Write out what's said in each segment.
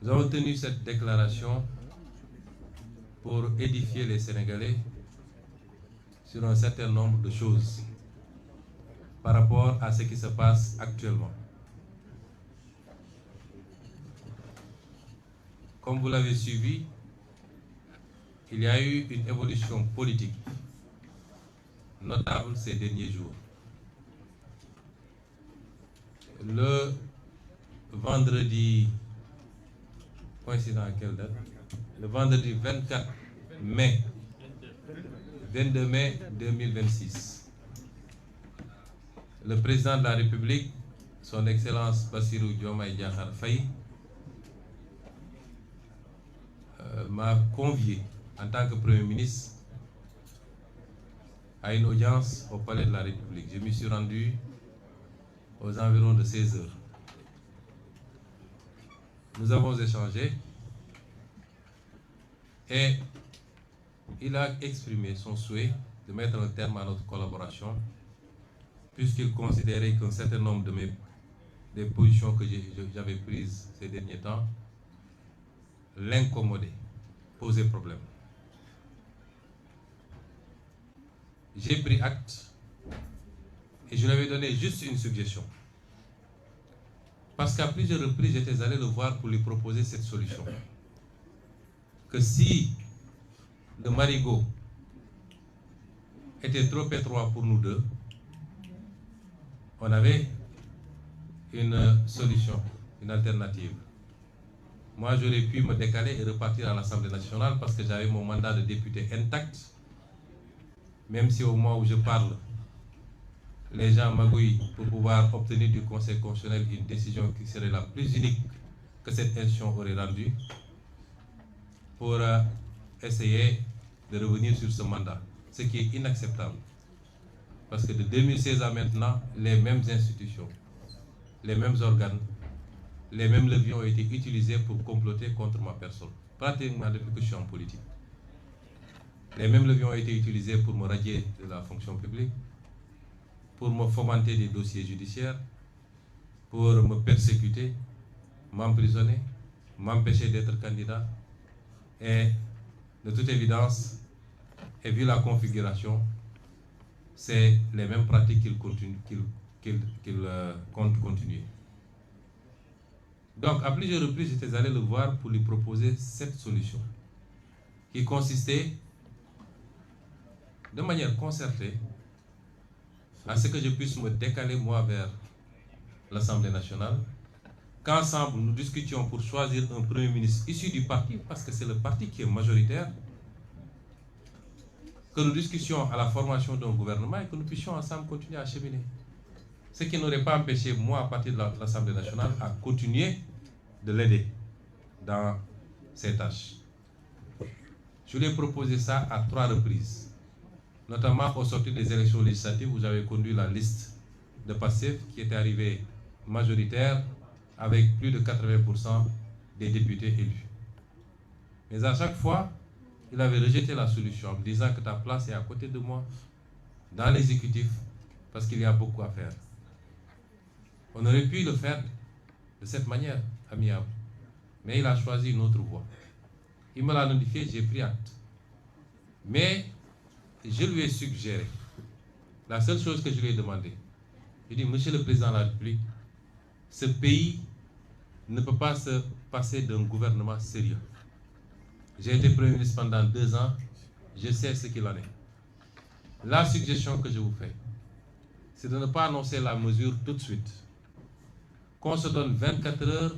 Nous avons tenu cette déclaration pour édifier les Sénégalais sur un certain nombre de choses par rapport à ce qui se passe actuellement. Comme vous l'avez suivi, il y a eu une évolution politique notable ces derniers jours. Le vendredi, coïncident à quelle date? Le vendredi 24 mai, 22 mai 2026, le président de la République, son Excellence Bassirou Diomaye Diakhar Faye, m'a convié en tant que Premier ministre à une audience au Palais de la République. Je m'y suis rendu aux environs de 16 heures. Nous avons échangé et il a exprimé son souhait de mettre un terme à notre collaboration puisqu'il considérait qu'un certain nombre des positions que j'avais prises ces derniers temps l'incommodaient, posaient problème. J'ai pris acte et je lui avais donné juste une suggestion. Parce qu'à plusieurs reprises, j'étais allé le voir pour lui proposer cette solution. Que si le marigot était trop étroit pour nous deux, on avait une solution, une alternative. Moi, j'aurais pu me décaler et repartir à l'Assemblée nationale parce que j'avais mon mandat de député intact, même si au moment où je parle, les gens magouillent pour pouvoir obtenir du Conseil constitutionnel une décision qui serait la plus unique que cette institution aurait rendue pour essayer de revenir sur ce mandat, ce qui est inacceptable. Parce que de 2016 à maintenant, les mêmes institutions, les mêmes organes, les mêmes leviers ont été utilisés pour comploter contre ma personne, pratiquement depuis que je suis en politique. Les mêmes leviers ont été utilisés pour me radier de la fonction publique, pour me fomenter des dossiers judiciaires, pour me persécuter, m'emprisonner, m'empêcher d'être candidat. Et de toute évidence, et vu la configuration, c'est les mêmes pratiques qu'il compte continuer. Donc, à plusieurs reprises, j'étais allé le voir pour lui proposer cette solution, qui consistait, de manière concertée, à ce que je puisse me décaler moi vers l'Assemblée nationale, qu'ensemble nous discutions pour choisir un Premier ministre issu du parti, parce que c'est le parti qui est majoritaire, que nous discussions à la formation d'un gouvernement et que nous puissions ensemble continuer à cheminer. Ce qui n'aurait pas empêché moi, à partir de l'Assemblée nationale, à continuer de l'aider dans ses tâches. Je lui ai proposé ça à 3 reprises, notamment au sortir des élections législatives où j'avais conduit la liste de PASTEF qui était arrivée majoritaire avec plus de 80% des députés élus. Mais à chaque fois, il avait rejeté la solution en me disant que ta place est à côté de moi, dans l'exécutif, parce qu'il y a beaucoup à faire. On aurait pu le faire de cette manière, amiable, mais il a choisi une autre voie. Il me l'a notifié, j'ai pris acte. Mais je lui ai suggéré, la seule chose que je lui ai demandé, je dis, Monsieur le Président de la République, ce pays ne peut pas se passer d'un gouvernement sérieux. J'ai été Premier ministre pendant 2 ans, je sais ce qu'il en est. La suggestion que je vous fais, c'est de ne pas annoncer la mesure tout de suite. Qu'on se donne 24 heures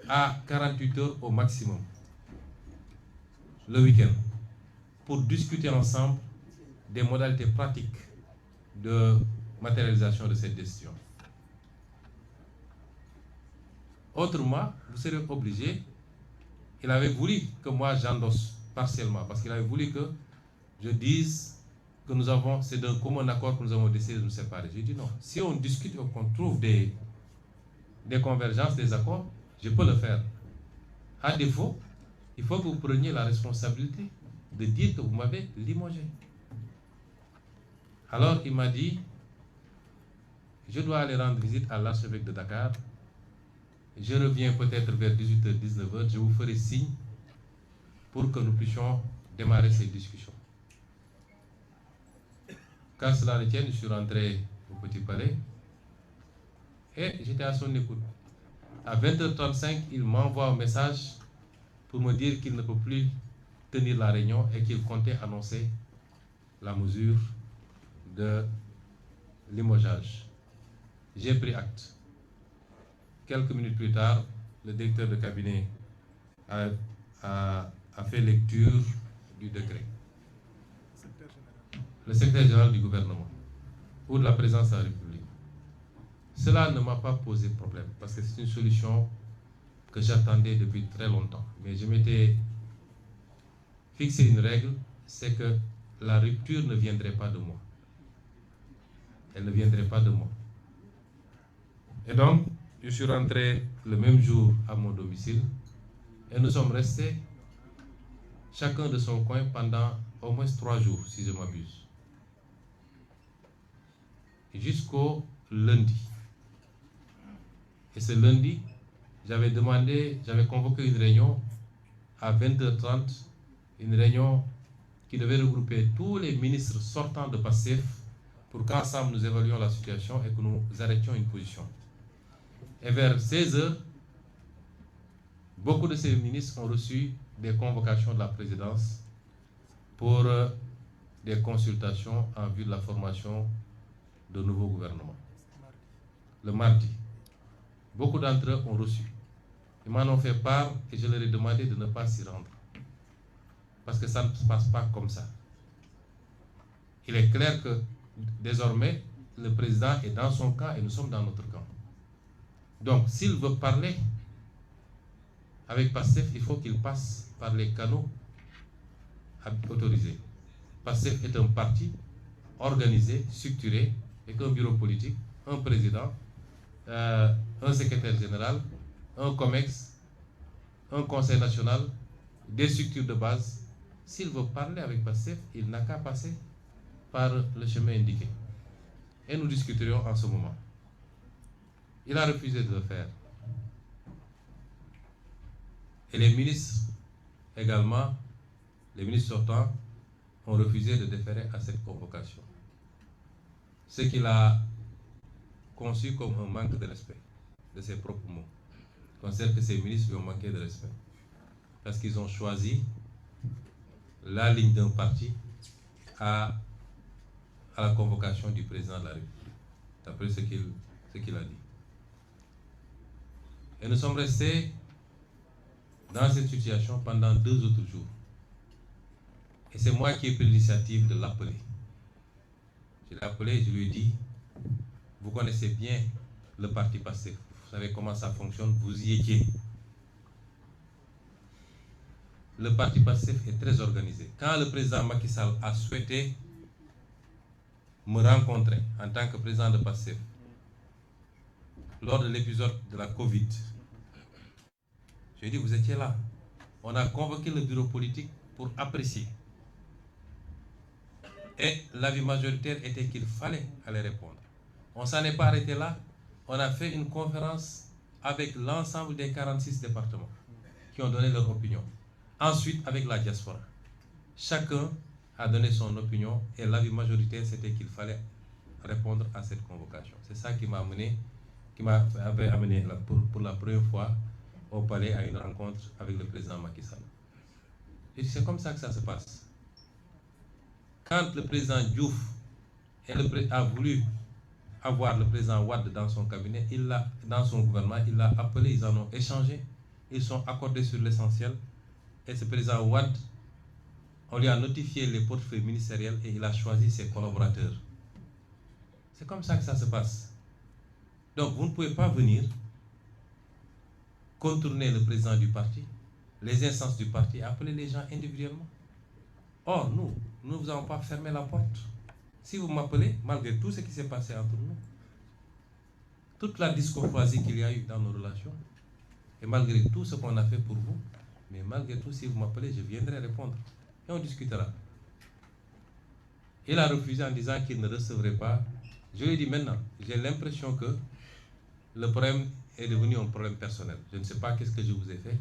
à 48 heures au maximum, le week-end, pour discuter ensemble des modalités pratiques de matérialisation de cette décision. Autrement, vous serez obligé, il avait voulu que moi j'endosse partiellement, parce qu'il avait voulu que je dise que nous avons, c'est d'un commun accord que nous avons décidé de nous séparer. J'ai dit non, si on discute et qu'on trouve des convergences, des accords, je peux le faire. À défaut, il faut que vous preniez la responsabilité de dire que vous m'avez limogé. Alors il m'a dit, je dois aller rendre visite à l'archevêque de Dakar Je reviens peut-être vers 18h, 19h, je vous ferai signe pour que nous puissions démarrer ces discussions. Quand cela le tienne, je suis rentré au Petit Palais et j'étais à son écoute. À 20h35, il m'envoie un message pour me dire qu'il ne peut plus tenir la réunion et qu'il comptait annoncer la mesure de limogeage. J'ai pris acte. Quelques minutes plus tard, le directeur de cabinet a fait lecture du décret. Le secrétaire général du gouvernement ou de la présidence de la République. Cela ne m'a pas posé problème parce que c'est une solution que j'attendais depuis très longtemps. Mais je m'étais fixé une règle, c'est que la rupture ne viendrait pas de moi. Elle ne viendrait pas de moi. Et donc, je suis rentré le même jour à mon domicile et nous sommes restés chacun de son coin pendant au moins 3 jours, si je m'abuse. Jusqu'au lundi. Et ce lundi, j'avais convoqué une réunion à 20h30, une réunion qui devait regrouper tous les ministres sortants de PASTEF pour qu'ensemble nous évaluions la situation et que nous arrêtions une position. Et vers 16h, beaucoup de ces ministres ont reçu des convocations de la présidence pour des consultations en vue de la formation de nouveaux gouvernements. Le mardi, beaucoup d'entre eux ont reçu. Ils m'en ont fait part et je leur ai demandé de ne pas s'y rendre. Parce que ça ne se passe pas comme ça. Il est clair que désormais, le président est dans son camp et nous sommes dans notre camp. Donc, s'il veut parler avec PASTEF, il faut qu'il passe par les canaux autorisés. PASTEF est un parti organisé, structuré, avec un bureau politique, un président, un secrétaire général, un COMEX, un conseil national, des structures de base. S'il veut parler avec PASTEF, il n'a qu'à passer par le chemin indiqué. Et nous discuterions en ce moment. Il a refusé de le faire. Et les ministres également, les ministres sortants, ont refusé de déférer à cette convocation. Ce qu'il a conçu comme un manque de respect de ses propres mots. Il considère que ces ministres lui ont manqué de respect. Parce qu'ils ont choisi la ligne d'un parti à la convocation du président de la République, d'après ce qu'il a dit. Et nous sommes restés dans cette situation pendant 2 autres jours. Et c'est moi qui ai pris l'initiative de l'appeler. Je l'ai appelé et je lui ai dit, vous connaissez bien le parti PASTEF, vous savez comment ça fonctionne, vous y étiez. Le parti PASTEF est très organisé. Quand le président Macky Sall a souhaité me rencontrer en tant que président de PASTEF, lors de l'épisode de la Covid, je lui ai dit, vous étiez là. On a convoqué le bureau politique pour apprécier. Et l'avis majoritaire était qu'il fallait aller répondre. On ne s'en est pas arrêté là. On a fait une conférence avec l'ensemble des 46 départements qui ont donné leur opinion. Ensuite, avec la diaspora. Chacun a donné son opinion et l'avis majoritaire, c'était qu'il fallait répondre à cette convocation. C'est ça qui m'avait amené pour la première fois au palais à une rencontre avec le président Macky Sall. Et c'est comme ça que ça se passe. Quand le président Diouf a voulu avoir le président Wade dans son cabinet, dans son gouvernement, il l'a appelé, ils en ont échangé, ils sont accordés sur l'essentiel. Et ce président Wade, on lui a notifié les portefeuilles ministériels et il a choisi ses collaborateurs. C'est comme ça que ça se passe. Donc vous ne pouvez pas venir contourner le président du parti, les instances du parti, appeler les gens individuellement. Or, nous ne vous avons pas fermé la porte. Si vous m'appelez, malgré tout ce qui s'est passé entre nous, toute la discourtoisie qu'il y a eu dans nos relations, et malgré tout ce qu'on a fait pour vous, mais malgré tout, si vous m'appelez, je viendrai répondre. Et on discutera. Il a refusé en disant qu'il ne recevrait pas. Je lui ai dit maintenant, j'ai l'impression que le problème est devenu un problème personnel. Je ne sais pas qu'est-ce que je vous ai fait.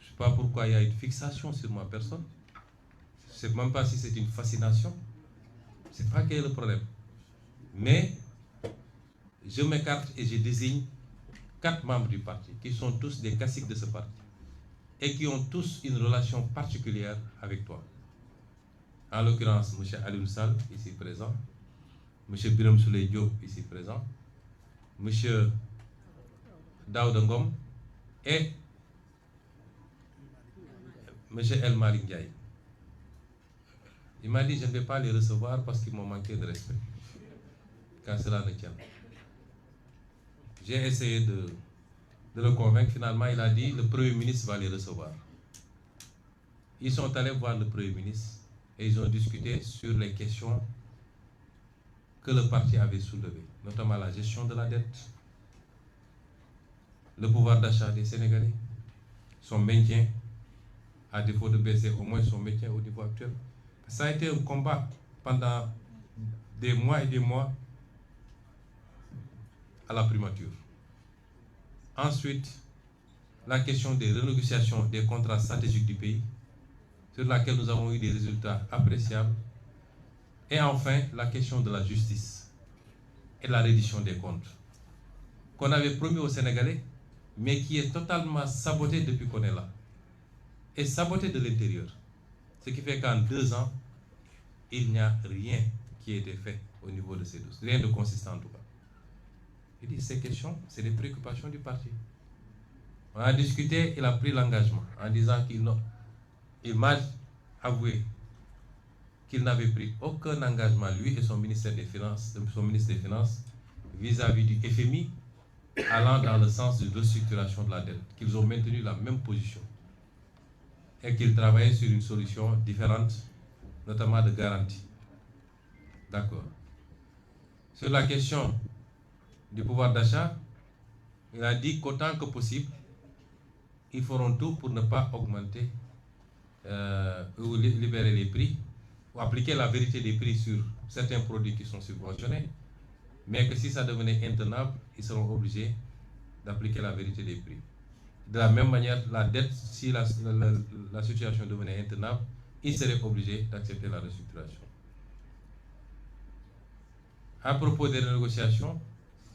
Je ne sais pas pourquoi il y a une fixation sur ma personne. Je ne sais même pas si c'est une fascination. Je ne sais pas quel est le problème. Mais je m'écarte et je désigne 4 membres du parti, qui sont tous des caciques de ce parti, et qui ont tous une relation particulière avec toi. En l'occurrence, M. Alioune Sall, ici présent, M. Birame Souleye Diop, ici présent, M. Daouda Ngom et M. El Malick Ndiaye. Il m'a dit je ne vais pas les recevoir parce qu'ils m'ont manqué de respect, quand cela ne tient. J'ai essayé de le convaincre. Finalement, il a dit le Premier ministre va les recevoir. Ils sont allés voir le Premier ministre et ils ont discuté sur les questions que le parti avait soulevées, notamment la gestion de la dette, le pouvoir d'achat des Sénégalais, son maintien, à défaut de baisser au moins son maintien au niveau actuel. Ça a été un combat pendant des mois et des mois à la primature. Ensuite, la question des renégociations des contrats stratégiques du pays, sur laquelle nous avons eu des résultats appréciables. Et enfin, la question de la justice et la reddition des comptes, qu'on avait promis aux Sénégalais, mais qui est totalement sabotée depuis qu'on est là. Et sabotée de l'intérieur. Ce qui fait qu'en 2 ans, il n'y a rien qui a été fait au niveau de ces dossiers. Rien de consistant en tout cas. Il dit ces questions, c'est des préoccupations du parti. On a discuté, il a pris l'engagement en disant qu'il m'a avoué qu'il n'avait pris aucun engagement, lui et son ministère des Finances, vis-à-vis du FMI, allant dans le sens de restructuration de la dette, qu'ils ont maintenu la même position et qu'ils travaillaient sur une solution différente, notamment de garantie. D'accord. Sur la question du pouvoir d'achat, il a dit qu'autant que possible, ils feront tout pour ne pas augmenter ou libérer les prix, ou appliquer la vérité des prix sur certains produits qui sont subventionnés, mais que si ça devenait intenable, ils seront obligés d'appliquer la vérité des prix. De la même manière, la dette, si la situation devenait intenable, ils seraient obligés d'accepter la restructuration. À propos des négociations,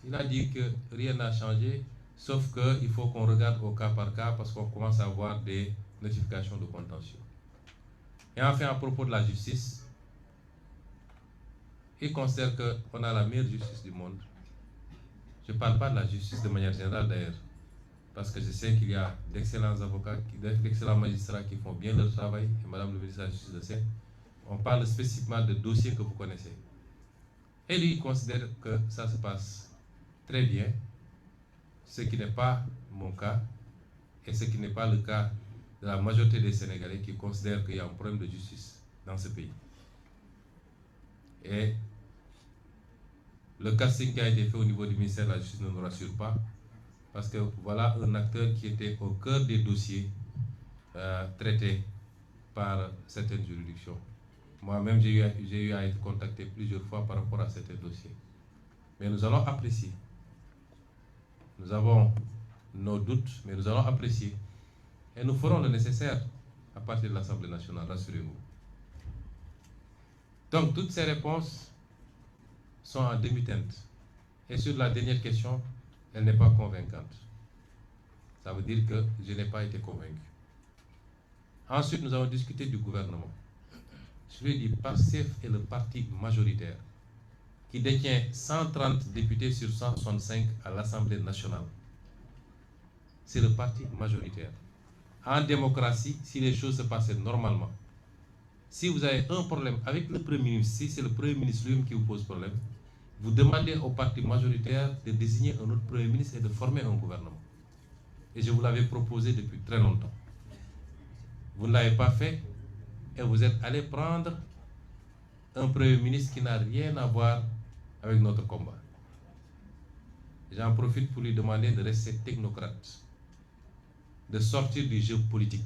il a dit que rien n'a changé, sauf qu'il faut qu'on regarde au cas par cas parce qu'on commence à avoir des notifications de contentieux. Et enfin, à propos de la justice, il considère qu'on a la meilleure justice du monde. Je ne parle pas de la justice de manière générale d'ailleurs, parce que je sais qu'il y a d'excellents avocats, d'excellents magistrats qui font bien leur travail, et Madame le ministre de la Justice le sait. On parle spécifiquement de dossiers que vous connaissez. Et lui, il considère que ça se passe très bien, ce qui n'est pas mon cas, et ce qui n'est pas le cas de la majorité des Sénégalais qui considèrent qu'il y a un problème de justice dans ce pays. Et le casting qui a été fait au niveau du ministère de la Justice ne nous rassure pas, parce que voilà un acteur qui était au cœur des dossiers traités par certaines juridictions. Moi-même, j'ai eu à être contacté plusieurs fois par rapport à certains dossiers. Mais nous allons apprécier. Nous avons nos doutes, mais nous allons apprécier. Et nous ferons le nécessaire à partir de l'Assemblée nationale, rassurez-vous. Donc, toutes ces réponses sont en demi-teinte. Et sur la dernière question, elle n'est pas convaincante. Ça veut dire que je n'ai pas été convaincu. Ensuite, nous avons discuté du gouvernement. Je lui ai dit, PASTEF est le parti majoritaire qui détient 130 députés sur 165 à l'Assemblée nationale. C'est le parti majoritaire. En démocratie, si les choses se passaient normalement, si vous avez un problème avec le Premier ministre, si c'est le Premier ministre lui-même qui vous pose problème, vous demandez au parti majoritaire de désigner un autre Premier ministre et de former un gouvernement. Et je vous l'avais proposé depuis très longtemps. Vous ne l'avez pas fait et vous êtes allé prendre un Premier ministre qui n'a rien à voir avec notre combat. J'en profite pour lui demander de rester technocrate, de sortir du jeu politique,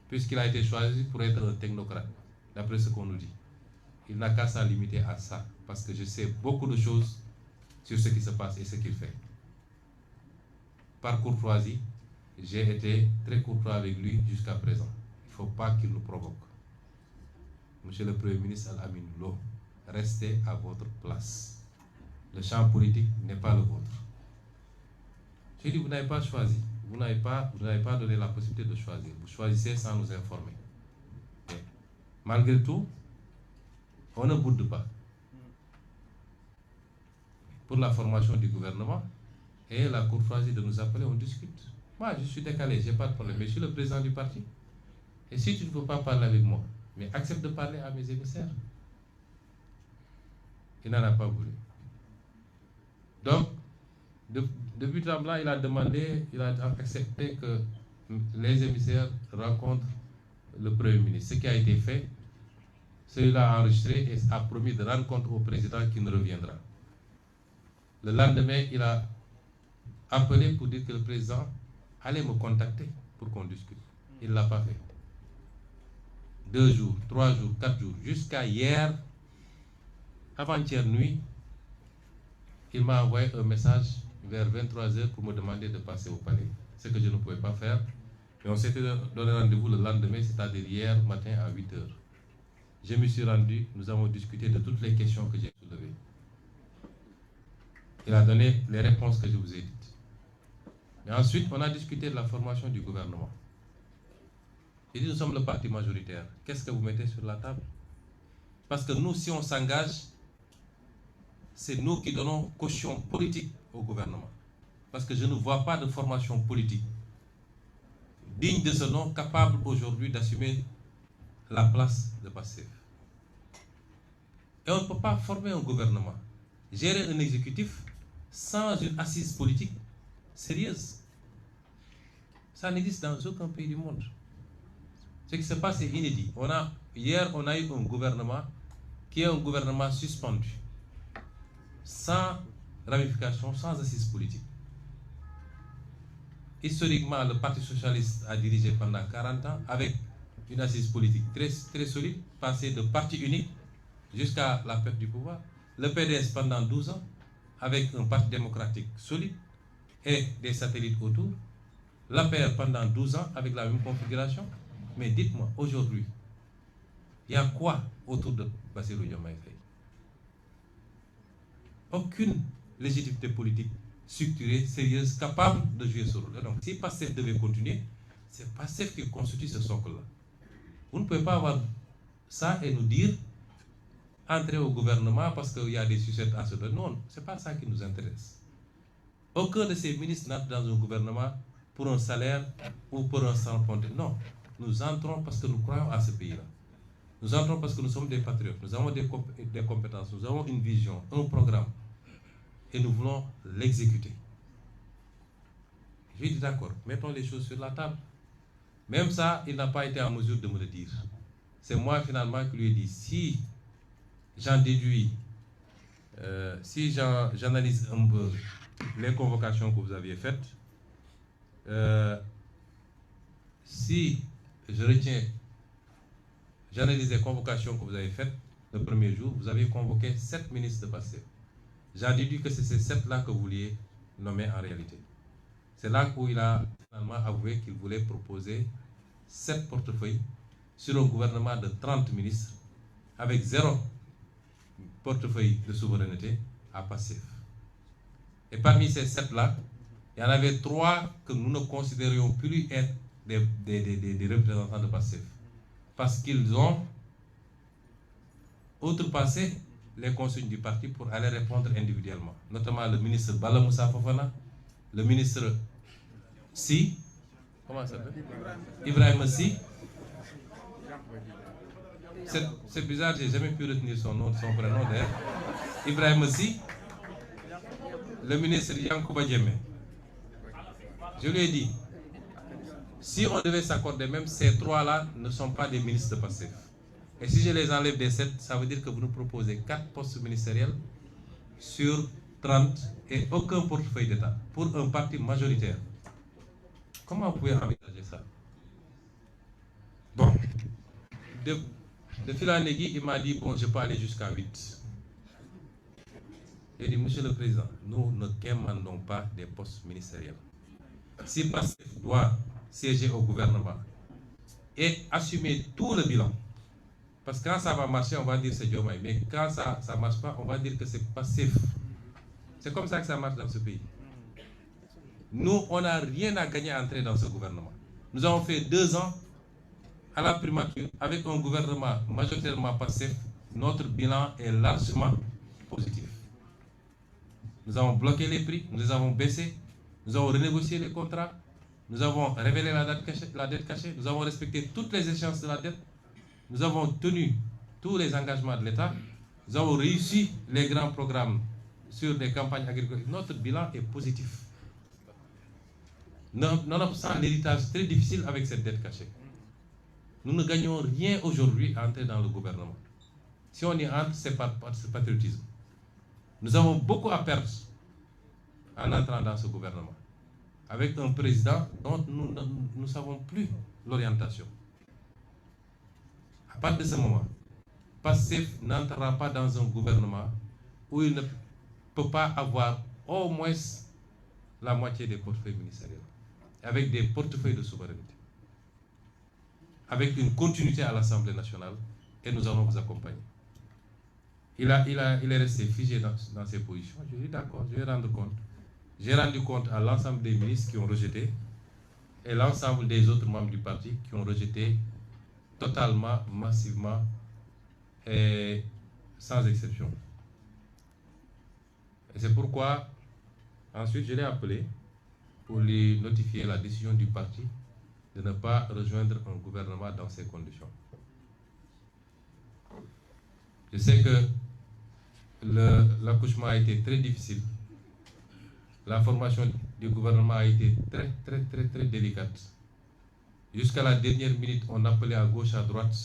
puisqu'il a été choisi pour être un technocrate, d'après ce qu'on nous dit. Il n'a qu'à s'en limiter à ça, parce que je sais beaucoup de choses sur ce qui se passe et ce qu'il fait. par courtoisie, j'ai été très courtois avec lui jusqu'à présent. Il ne faut pas qu'il nous provoque. Monsieur le Premier ministre Al-Amin Lo, restez à votre place. Le champ politique n'est pas le vôtre. J'ai dit, vous n'avez pas choisi. Vous n'avez pas donné la possibilité de choisir. Vous choisissez sans nous informer. Et malgré tout, on ne boude pas. Pour la formation du gouvernement et la courtoisie de nous appeler, on discute. Moi, je suis décalé, je n'ai pas de problème, mais je suis le président du parti. Et si tu ne veux pas parler avec moi, mais accepte de parler à mes émissaires. Il n'en a pas voulu. Donc, depuis temps-là, il a accepté que les émissaires rencontrent le Premier ministre. Ce qui a été fait, celui-là a enregistré et a promis de rendre compte au président qui ne reviendra. Le lendemain, il a appelé pour dire que le président allait me contacter pour qu'on discute. Il ne l'a pas fait. 2 jours, 3 jours, 4 jours, jusqu'à hier, avant-hier nuit, il m'a envoyé un message vers 23 h pour me demander de passer au palais. Ce que je ne pouvais pas faire. Et on s'était donné rendez-vous le lendemain, c'est-à-dire hier matin à 8 h. Je me suis rendu, nous avons discuté de toutes les questions que j'ai soulevées. Il a donné les réponses que je vous ai dites. Et ensuite, on a discuté de la formation du gouvernement. Il dit, nous sommes le parti majoritaire. Qu'est-ce que vous mettez sur la table? Parce que nous, si on s'engage, c'est nous qui donnons caution politique au gouvernement. Parce que je ne vois pas de formation politique digne de ce nom, capable aujourd'hui d'assumer la place de Pastef. Et on ne peut pas former un gouvernement, gérer un exécutif sans une assise politique sérieuse. Ça n'existe dans aucun pays du monde. Ce qui se passe est inédit. Hier, on a eu un gouvernement qui est un gouvernement suspendu, sans ramification, sans assise politique. Historiquement, le Parti socialiste a dirigé pendant 40 ans avec une assise politique très, très solide, passé de parti unique jusqu'à la perte du pouvoir. Le PDS pendant 12 ans, avec un parti démocratique solide et des satellites autour. L'APR pendant 12 ans avec la même configuration. Mais dites-moi, aujourd'hui, il y a quoi autour de Bassirou Diomaye Faye? Aucune légitimité politique structurée, sérieuse, capable de jouer ce rôle. Donc, si Pastef devait continuer, c'est Pastef qui constitue ce socle-là. Vous ne pouvez pas avoir ça et nous dire entrer au gouvernement parce qu'il y a des sucettes à se donner. Non, ce n'est pas ça qui nous intéresse. Aucun de ces ministres n'entre dans un gouvernement pour un salaire ou pour un sans-compte. Non, nous entrons parce que nous croyons à ce pays-là. Nous entrons parce que nous sommes des patriotes, nous avons des compétences, nous avons une vision, un programme. Et nous voulons l'exécuter. Je lui ai dit d'accord, mettons les choses sur la table. Même ça, il n'a pas été en mesure de me le dire. C'est moi finalement qui lui ai dit, si j'en déduis, si j'analyse un peu les convocations que vous aviez faites, si je retiens, j'analyse les convocations que vous avez faites le premier jour, vous avez convoqué 7 ministres de Pastef. J'ai déduit que c'est ces 7-là que vous vouliez nommer en réalité. C'est là où il a finalement avoué qu'il voulait proposer 7 portefeuilles sur un gouvernement de 30 ministres avec 0 portefeuille de souveraineté à Pastef. Et parmi ces 7-là, il y en avait 3 que nous ne considérions plus être des représentants de Pastef. Parce qu'ils ont outrepassé les consignes du parti pour aller répondre individuellement. Notamment le ministre Bala Moussa Fofana, le ministre Si, comment ça s'appelle? Ibrahim Si. C'est bizarre, j'ai jamais pu retenir son nom, son prénom d'ailleurs. Ibrahim Si, le ministre Yankouba Djemé. Je lui ai dit, si on devait s'accorder, même ces 3-là ne sont pas des ministres de Pastef. Et si je les enlève des 7, ça veut dire que vous nous proposez 4 postes ministériels sur 30 et aucun portefeuille d'État pour un parti majoritaire. Comment vous pouvez envisager ça? Bon, de fil en aiguille, il m'a dit, bon, je peux aller jusqu'à 8. J'ai dit, Monsieur le Président, nous ne demandons pas des postes ministériels. si Pastef doit siéger au gouvernement et assumer tout le bilan, parce que quand ça va marcher, on va dire c'est Diomaye, mais quand ça ne marche pas, on va dire que c'est Pastef. C'est comme ça que ça marche dans ce pays. Nous, on n'a rien à gagner à entrer dans ce gouvernement. Nous avons fait 2 ans à la primature avec un gouvernement majoritairement Pastef. Notre bilan est largement positif. Nous avons bloqué les prix, nous les avons baissés, nous avons renégocié les contrats, nous avons révélé la dette cachée, nous avons respecté toutes les échéances de la dette, nous avons tenu tous les engagements de l'État, nous avons réussi les grands programmes sur les campagnes agricoles. Notre bilan est positif. Nonobstant l'héritage très difficile avec cette dette cachée, nous ne gagnons rien aujourd'hui à entrer dans le gouvernement. Si on y entre, c'est par patriotisme. Nous avons beaucoup à perdre en entrant dans ce gouvernement, avec un président dont nous ne savons plus l'orientation. À partir de ce moment, Pastef n'entrera pas dans un gouvernement où il ne peut pas avoir au moins la moitié des portefeuilles ministériels, avec des portefeuilles de souveraineté, avec une continuité à l'Assemblée nationale, et nous allons vous accompagner. Il est resté figé dans ses positions. Je dis d'accord, je vais rendre compte. J'ai rendu compte à l'ensemble des ministres qui ont rejeté et l'ensemble des autres membres du parti qui ont rejeté totalement, massivement et sans exception. Et c'est pourquoi, ensuite, je l'ai appelé pour lui notifier la décision du parti de ne pas rejoindre un gouvernement dans ces conditions. Je sais que l'accouchement a été très difficile. La formation du gouvernement a été très délicate. Jusqu'à la dernière minute, on appelait à gauche, à droite,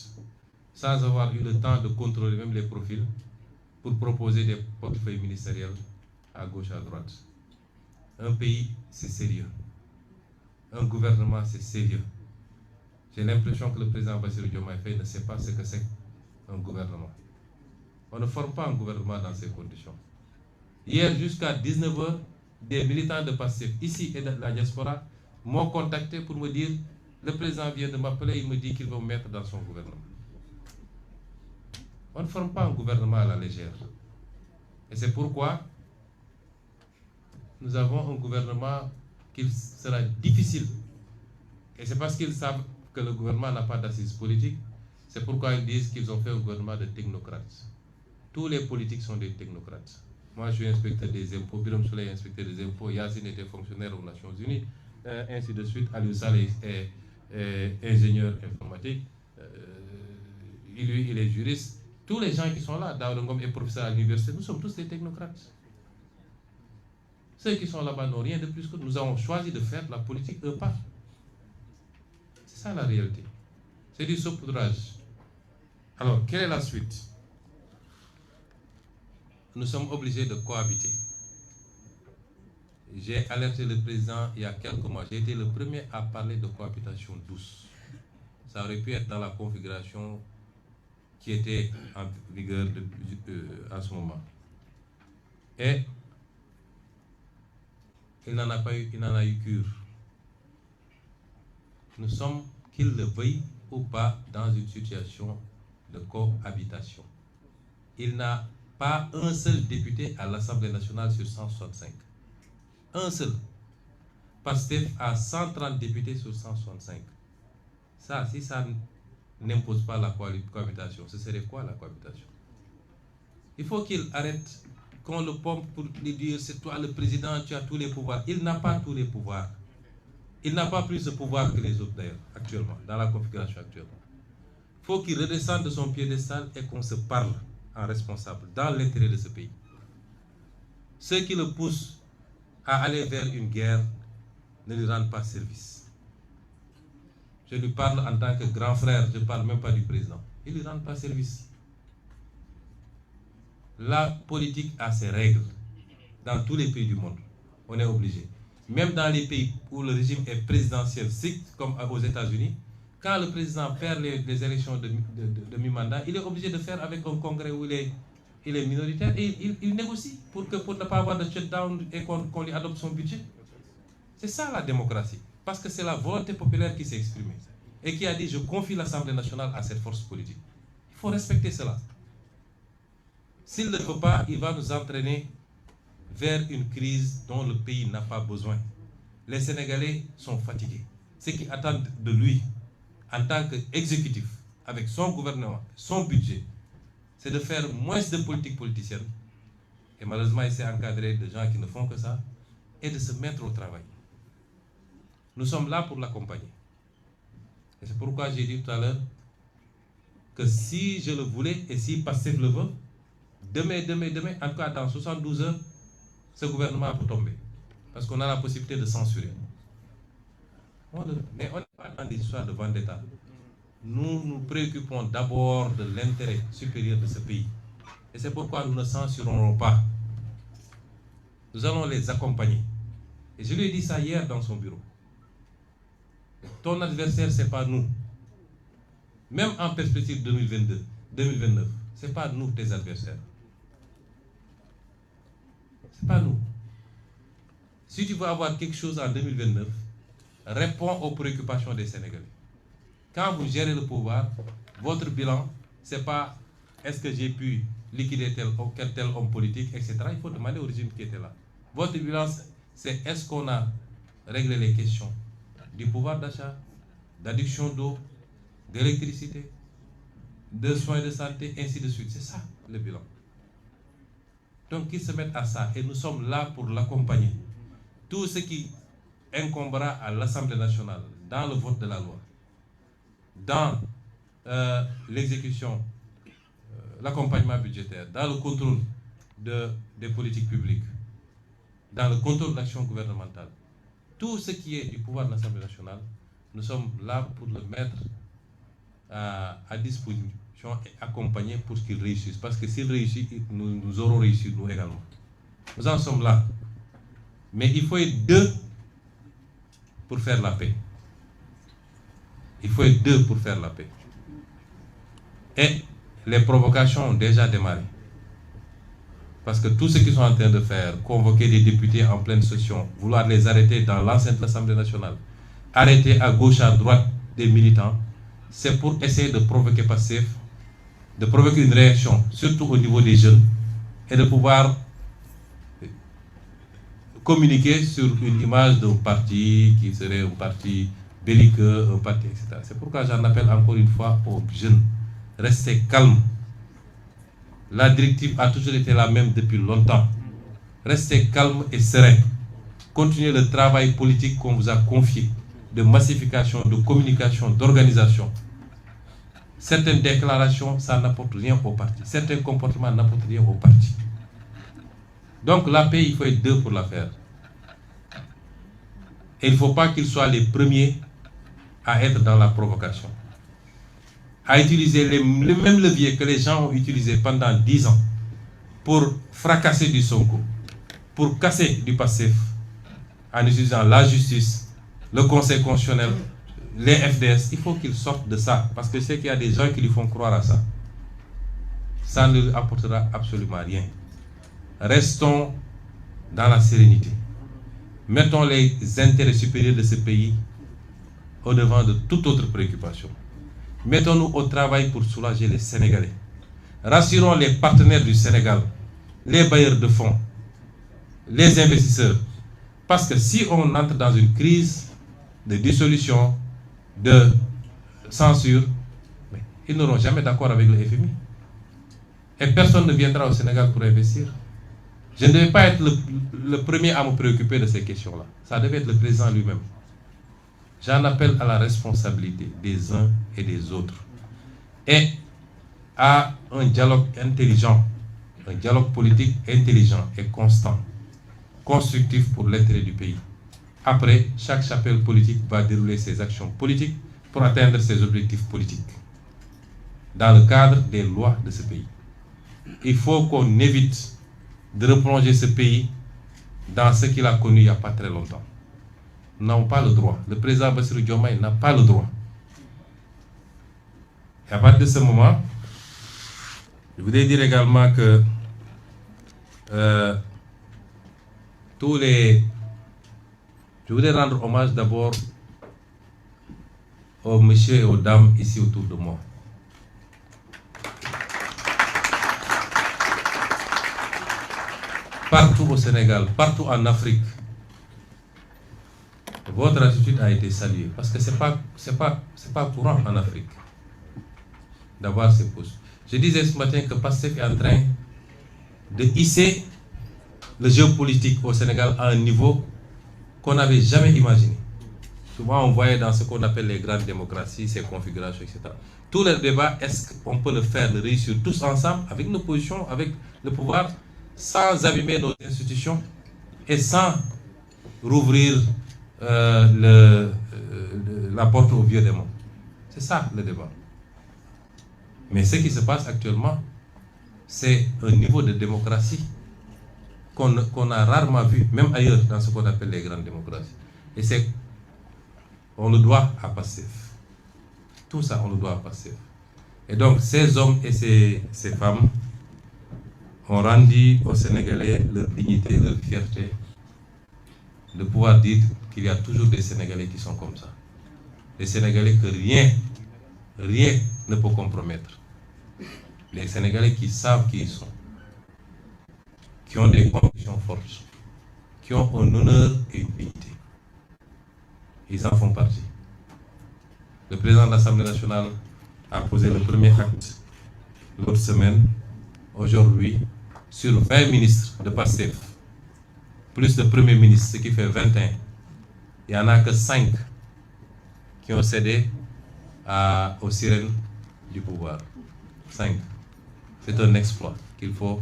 sans avoir eu le temps de contrôler même les profils, pour proposer des portefeuilles ministériels à gauche, à droite. Un pays, c'est sérieux. Un gouvernement, c'est sérieux. J'ai l'impression que le président Bassirou Diomaye Faye ne sait pas ce que c'est un gouvernement. On ne forme pas un gouvernement dans ces conditions. Hier, jusqu'à 19 h, des militants de Pastef, ici et de la diaspora, m'ont contacté pour me dire, le président vient de m'appeler, il me dit qu'il va me mettre dans son gouvernement. On ne forme pas un gouvernement à la légère. Et c'est pourquoi nous avons un gouvernement qui sera difficile. Et c'est parce qu'ils savent que le gouvernement n'a pas d'assises politiques, c'est pourquoi ils disent qu'ils ont fait un gouvernement de technocrates. Tous les politiques sont des technocrates. Moi, je suis inspecteur des impôts, Birame Souleye est inspecteur des impôts, Yassine était fonctionnaire aux Nations Unies, ainsi de suite. Aliou Saleh est ingénieur informatique, lui, il est juriste. Tous les gens qui sont là, Daouda Ngom est professeur à l'université, nous sommes tous des technocrates. Ceux qui sont là-bas n'ont rien de plus que nous avons choisi de faire la politique un pas. C'est ça la réalité. C'est du saupoudrage. Alors, quelle est la suite? Nous sommes obligés de cohabiter. J'ai alerté le président il y a quelques mois. J'ai été le premier à parler de cohabitation douce. Ça aurait pu être dans la configuration qui était en vigueur à ce moment. Et il n'en a pas eu, il n'en a eu cure. Nous sommes, qu'il le veuille ou pas, dans une situation de cohabitation. Il n'a pas un seul député à l'Assemblée nationale sur 165. Un seul. Pastef a 130 députés sur 165. Ça, si ça n'impose pas la cohabitation, ce serait quoi la cohabitation? Il faut qu'il arrête qu'on le pompe pour lui dire c'est toi le président, tu as tous les pouvoirs. Il n'a pas tous les pouvoirs. Il n'a pas plus de pouvoir que les autres d'ailleurs, actuellement, dans la configuration actuelle. Il faut qu'il redescende de son piédestal et qu'on se parle en responsable, dans l'intérêt de ce pays. Ceux qui le poussent à aller vers une guerre ne lui rendent pas service. Je lui parle en tant que grand frère, je ne parle même pas du président. Ils ne lui rendent pas service. La politique a ses règles. Dans tous les pays du monde, on est obligé. Même dans les pays où le régime est présidentiel strict, comme aux États-Unis, quand le président perd les élections de mi-mandat, il est obligé de faire avec un congrès où il est minoritaire et il négocie pour ne pas avoir de shutdown et qu'on lui adopte son budget. C'est ça la démocratie. Parce que c'est la volonté populaire qui s'est exprimée et qui a dit je confie l'Assemblée nationale à cette force politique. Il faut respecter cela. S'il ne le veut pas, il va nous entraîner vers une crise dont le pays n'a pas besoin. Les Sénégalais sont fatigués. Ce qu'ils attendent de lui, en tant qu'exécutif, avec son gouvernement, son budget, c'est de faire moins de politique politicienne. Et malheureusement, il s'est encadré de gens qui ne font que ça, et de se mettre au travail. Nous sommes là pour l'accompagner. Et c'est pourquoi j'ai dit tout à l'heure que si je le voulais et si Pastef le veut, demain, en tout cas dans 72 heures, ce gouvernement peut tomber. Parce qu'on a la possibilité de censurer. Mais on n'est pas dans des histoires de vendetta. Nous nous préoccupons d'abord de l'intérêt supérieur de ce pays. Et c'est pourquoi nous ne censurerons pas. Nous allons les accompagner. Et je lui ai dit ça hier dans son bureau. Ton adversaire, ce n'est pas nous. Même en perspective 2022, 2029, ce n'est pas nous tes adversaires. Ce n'est pas nous. Si tu veux avoir quelque chose en 2029, réponds aux préoccupations des Sénégalais. Quand vous gérez le pouvoir, votre bilan, ce n'est pas est-ce que j'ai pu liquider tel homme politique, etc. Il faut demander au régime qui était là. Votre bilan, c'est est-ce qu'on a réglé les questions du pouvoir d'achat, d'adduction d'eau, d'électricité, de soins de santé, ainsi de suite. C'est ça le bilan. Donc qu'ils se mettent à ça et nous sommes là pour l'accompagner. Tout ce qui incombera à l'Assemblée nationale dans le vote de la loi, dans l'exécution, l'accompagnement budgétaire, dans le contrôle des politiques publiques, dans le contrôle de l'action gouvernementale, tout ce qui est du pouvoir de l'Assemblée nationale, nous sommes là pour le mettre à disposition et accompagner pour qu'il réussisse. Parce que s'il réussit, nous aurons réussi, nous également. Nous en sommes là. Mais il faut être deux pour faire la paix. Il faut être deux pour faire la paix. Et les provocations ont déjà démarré. Parce que tout ce qu'ils sont en train de faire, convoquer des députés en pleine session, vouloir les arrêter dans l'enceinte de l'Assemblée nationale, arrêter à gauche, à droite des militants, c'est pour essayer de provoquer Pastef, de provoquer une réaction, surtout au niveau des jeunes, et de pouvoir communiquer sur une image d'un parti qui serait un parti belliqueux, un parti, etc. C'est pourquoi j'en appelle encore une fois aux jeunes. Restez calmes. La directive a toujours été la même depuis longtemps. Restez calmes et sereins. Continuez le travail politique qu'on vous a confié, de massification, de communication, d'organisation. Certaines déclarations, ça n'apporte rien au parti. Certains comportements n'apportent rien au parti. Donc la paix, il faut être deux pour la faire. Et il ne faut pas qu'ils soient les premiers à être dans la provocation. À utiliser les mêmes leviers que les gens ont utilisés pendant 10 ans pour fracasser du Sonko, pour casser du Pastef, en utilisant la justice, le Conseil constitutionnel, les FDS. Il faut qu'ils sortent de ça, parce que je sais qu'il y a des gens qui lui font croire à ça. Ça ne lui apportera absolument rien. Restons dans la sérénité. Mettons les intérêts supérieurs de ce pays au devant de toute autre préoccupation. Mettons-nous au travail pour soulager les Sénégalais. Rassurons les partenaires du Sénégal, les bailleurs de fonds, les investisseurs. Parce que si on entre dans une crise de dissolution, de censure, ils n'auront jamais d'accord avec le FMI. Et personne ne viendra au Sénégal pour investir. Je ne devais pas être le premier à me préoccuper de ces questions-là. Ça devait être le président lui-même. J'en appelle à la responsabilité des uns et des autres. Et à un dialogue intelligent, un dialogue politique intelligent et constant, constructif pour l'intérêt du pays. Après, chaque chapelle politique va dérouler ses actions politiques pour atteindre ses objectifs politiques, dans le cadre des lois de ce pays. Il faut qu'on évite de replonger ce pays dans ce qu'il a connu il n'y a pas très longtemps. Nous n'avons pas le droit. Le président Bassirou Diomaye n'a pas le droit. Et à partir de ce moment, je voudrais dire également que tous les Je voudrais rendre hommage d'abord aux messieurs et aux dames ici autour de moi. Partout au Sénégal, partout en Afrique, votre attitude a été saluée parce que c'est pas courant en Afrique d'avoir ces postes. Je disais ce matin que PASTEF est en train de hisser le jeu politique au Sénégal à un niveau qu'on n'avait jamais imaginé. Souvent, on voyait dans ce qu'on appelle les grandes démocraties, ces configurations, etc. Tout le débat, est-ce qu'on peut le faire, le réussir tous ensemble, avec nos positions, avec le pouvoir, sans abîmer nos institutions et sans rouvrir la porte au vieux démon. C'est ça le débat. Mais ce qui se passe actuellement, c'est un niveau de démocratie qu'on a rarement vu, même ailleurs, dans ce qu'on appelle les grandes démocraties. Et on le doit à PASTEF. Tout ça, on le doit à PASTEF. Et donc, ces hommes et ces femmes ont rendu aux Sénégalais leur dignité, leur fierté, de pouvoir dire qu'il y a toujours des Sénégalais qui sont comme ça. Des Sénégalais que rien ne peut compromettre. Les Sénégalais qui savent qui ils sont, qui ont des convictions fortes, qui ont un honneur et une dignité. Ils en font partie. Le président de l'Assemblée nationale a posé le premier acte l'autre semaine. Aujourd'hui, sur 20 ministres de PASTEF, plus de premiers ministres, ce qui fait 21, il n'y en a que 5 qui ont cédé aux sirènes du pouvoir. 5. C'est un exploit qu'il faut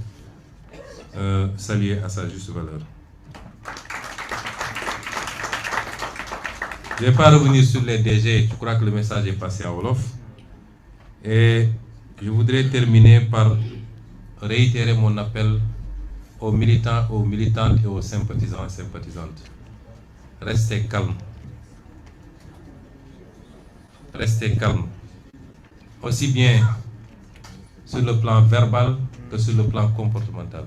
saluer à sa juste valeur. Je ne vais pas revenir sur les DG, je crois que le message est passé à Wolof. Et je voudrais terminer par réitérer mon appel aux militants, aux militantes et aux sympathisants et sympathisantes. Restez calmes. Restez calmes. Aussi bien sur le plan verbal que sur le plan comportemental.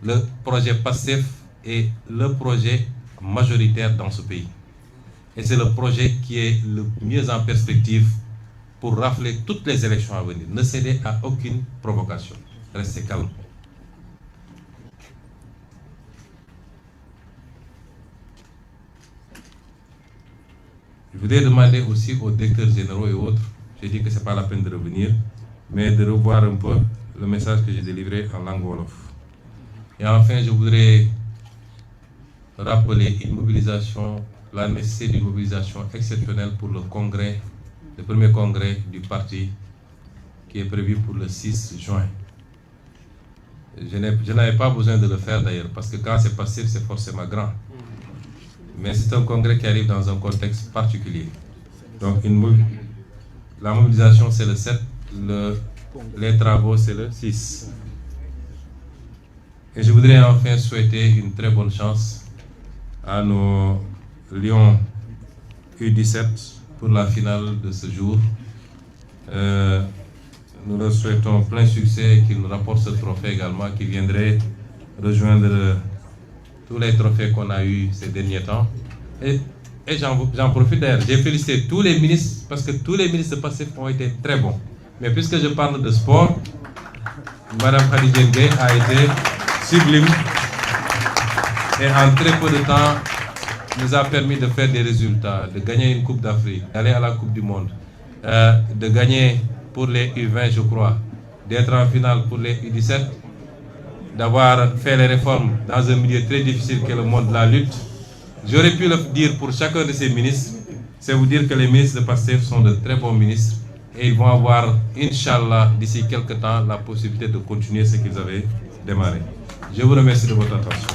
Le projet PASTEF est le projet majoritaire dans ce pays. Et c'est le projet qui est le mieux en perspective pour rafler toutes les élections à venir. Ne cédez à aucune provocation. Restez calme. Je voudrais demander aussi aux directeurs généraux et autres, j'ai dit que ce n'est pas la peine de revenir, mais de revoir un peu le message que j'ai délivré en langue wolof. Et enfin, je voudrais rappeler la nécessité d'une mobilisation exceptionnelle pour le congrès, le premier congrès du parti qui est prévu pour le 6 juin. Je n'avais pas besoin de le faire d'ailleurs, parce que quand c'est passif, c'est forcément grand. Mais c'est un congrès qui arrive dans un contexte particulier. Donc la mobilisation c'est le 7, les travaux c'est le 6. Et je voudrais enfin souhaiter une très bonne chance à nos Lions U17 pour la finale de ce jour. Nous leur souhaitons plein succès et qu'ils nous rapportent ce trophée également qui viendrait rejoindre tous les trophées qu'on a eus ces derniers temps. Et j'en profite d'ailleurs, j'ai félicité tous les ministres parce que tous les ministres de PASTEF ont été très bons. Mais puisque je parle de sport, Madame Khadija Gueye a été sublime et en très peu de temps nous a permis de faire des résultats, de gagner une Coupe d'Afrique, d'aller à la Coupe du Monde, de gagner pour les U20 je crois, d'être en finale pour les U17, d'avoir fait les réformes dans un milieu très difficile qu'est le monde de la lutte. J'aurais pu le dire pour chacun de ces ministres, c'est vous dire que les ministres de PASTEF sont de très bons ministres et ils vont avoir, Inch'Allah, d'ici quelques temps, la possibilité de continuer ce qu'ils avaient démarré. Je vous remercie de votre attention.